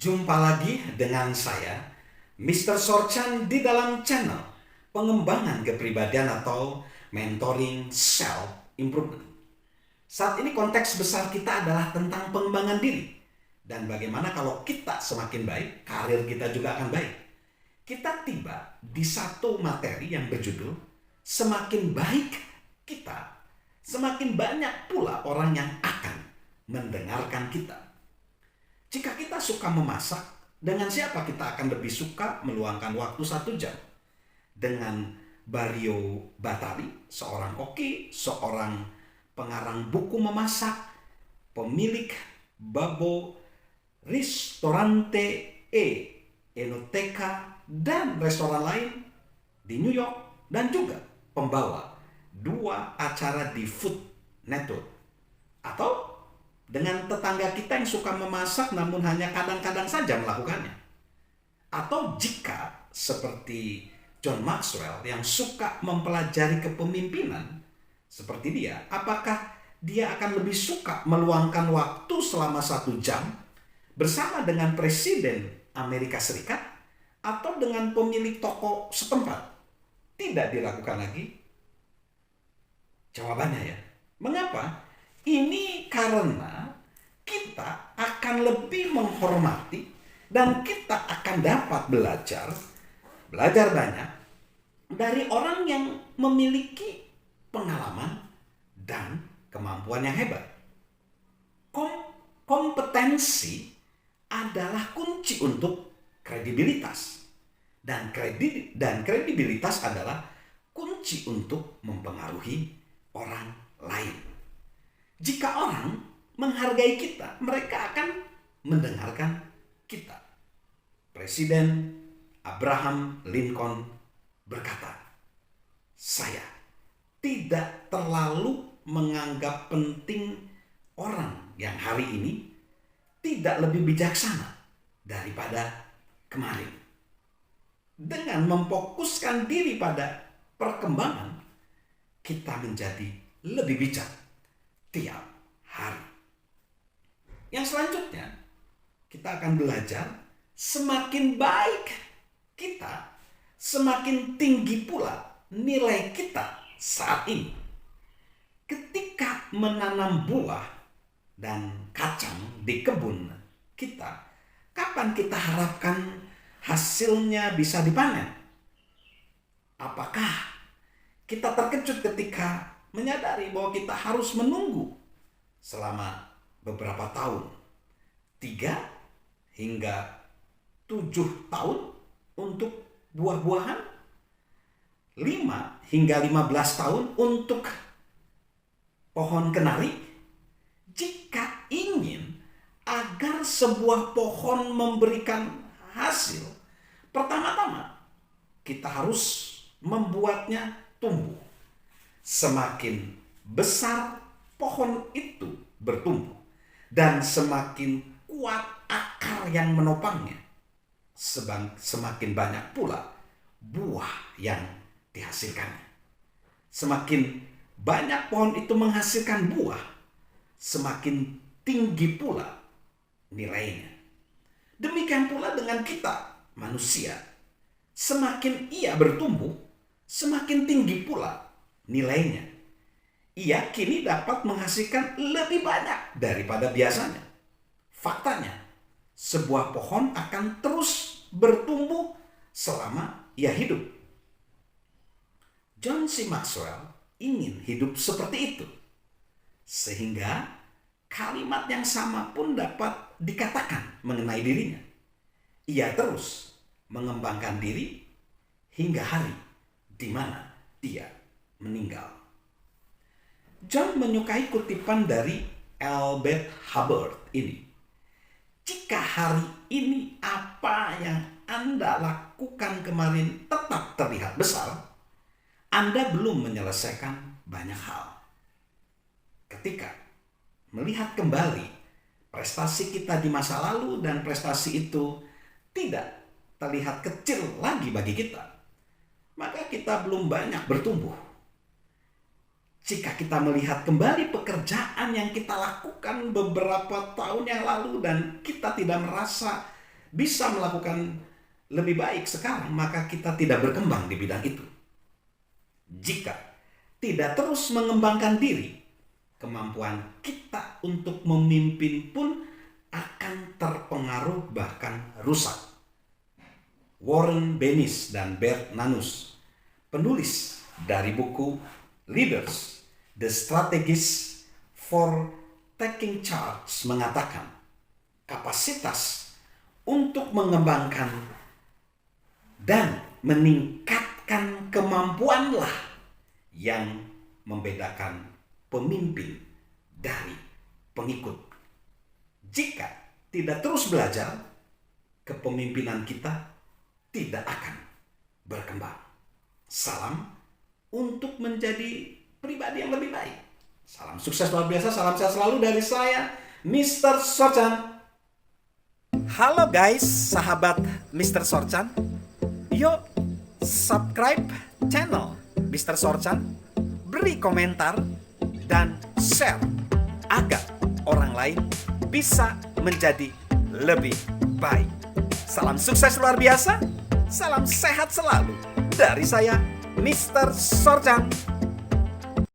Jumpa lagi dengan saya, Mr. Sorchan, di dalam channel pengembangan kepribadian atau mentoring self improvement. Saat ini konteks besar kita adalah tentang pengembangan diri. Dan bagaimana kalau kita semakin baik, karir kita juga akan baik. Kita tiba di satu materi yang berjudul semakin baik kita, semakin banyak pula orang yang akan mendengarkan kita. Jika kita suka memasak, dengan siapa kita akan lebih suka meluangkan waktu 1 jam? Dengan Bario Batali, seorang koki, seorang pengarang buku memasak, pemilik Babbo Ristorante e Enoteca dan restoran lain di New York, dan juga pembawa 2 acara di Food Network. Atau dengan tetangga kita yang suka memasak namun hanya kadang-kadang saja melakukannya. Atau jika seperti John Maxwell yang suka mempelajari kepemimpinan seperti dia, apakah dia akan lebih suka meluangkan waktu selama 1 jam bersama dengan Presiden Amerika Serikat atau dengan pemilik toko setempat? Tidak diragukan lagi jawabannya ya. Mengapa? Ini karena kita akan lebih menghormati dan kita akan dapat belajar banyak dari orang yang memiliki pengalaman dan kemampuan yang hebat. Kompetensi adalah kunci untuk kredibilitas. Dan kredibilitas adalah kunci untuk mempengaruhi orang lain. Jika orang menghargai kita, mereka akan mendengarkan kita. Presiden Abraham Lincoln berkata, "Saya tidak terlalu menganggap penting orang yang hari ini tidak lebih bijaksana daripada kemarin." Dengan memfokuskan diri pada perkembangan, kita menjadi lebih bijak tiap hari. Yang selanjutnya, kita akan belajar semakin baik kita, semakin tinggi pula nilai kita saat ini. Ketika menanam buah dan kacang di kebun kita, kapan kita harapkan hasilnya bisa dipanen? Apakah kita terkejut ketika menyadari bahwa kita harus menunggu selama beberapa tahun, 3 hingga 7 tahun untuk buah-buahan, 5 hingga 15 tahun untuk pohon kenari? Jika ingin agar sebuah pohon memberikan hasil, pertama-tama kita harus membuatnya tumbuh. Semakin besar pohon itu bertumbuh dan semakin kuat akar yang menopangnya, semakin banyak pula buah yang dihasilkannya. Semakin banyak pohon itu menghasilkan buah, semakin tinggi pula nilainya. Demikian pula dengan kita manusia. Semakin ia bertumbuh, semakin tinggi pula nilainya. Ia kini dapat menghasilkan lebih banyak daripada biasanya. Faktanya, sebuah pohon akan terus bertumbuh selama ia hidup. John C. Maxwell ingin hidup seperti itu. Sehingga kalimat yang sama pun dapat dikatakan mengenai dirinya. Ia terus mengembangkan diri hingga hari di mana dia meninggal. John menyukai kutipan dari Albert Hubbard ini. Jika hari ini apa yang Anda lakukan kemarin tetap terlihat besar, Anda belum menyelesaikan banyak hal. Ketika melihat kembali prestasi kita di masa lalu dan prestasi itu tidak terlihat kecil lagi bagi kita, maka kita belum banyak bertumbuh. Jika kita melihat kembali pekerjaan yang kita lakukan beberapa tahun yang lalu dan kita tidak merasa bisa melakukan lebih baik sekarang, maka kita tidak berkembang di bidang itu. Jika tidak terus mengembangkan diri, kemampuan kita untuk memimpin pun akan terpengaruh bahkan rusak. Warren Bennis dan Bert Nanus, penulis dari buku Leaders, The Strategies for Taking Charge, mengatakan kapasitas untuk mengembangkan dan meningkatkan kemampuanlah yang membedakan pemimpin dari pengikut. Jika tidak terus belajar, kepemimpinan kita tidak akan berkembang. Salam untuk menjadi pribadi yang lebih baik. Salam sukses luar biasa, salam sehat selalu dari saya, Mr. Sorchan. Halo guys, sahabat Mr. Sorchan. Yuk, subscribe channel Mr. Sorchan, beri komentar, dan share agar orang lain bisa menjadi lebih baik. Salam sukses luar biasa, salam sehat selalu dari saya, Mr. Sorchan.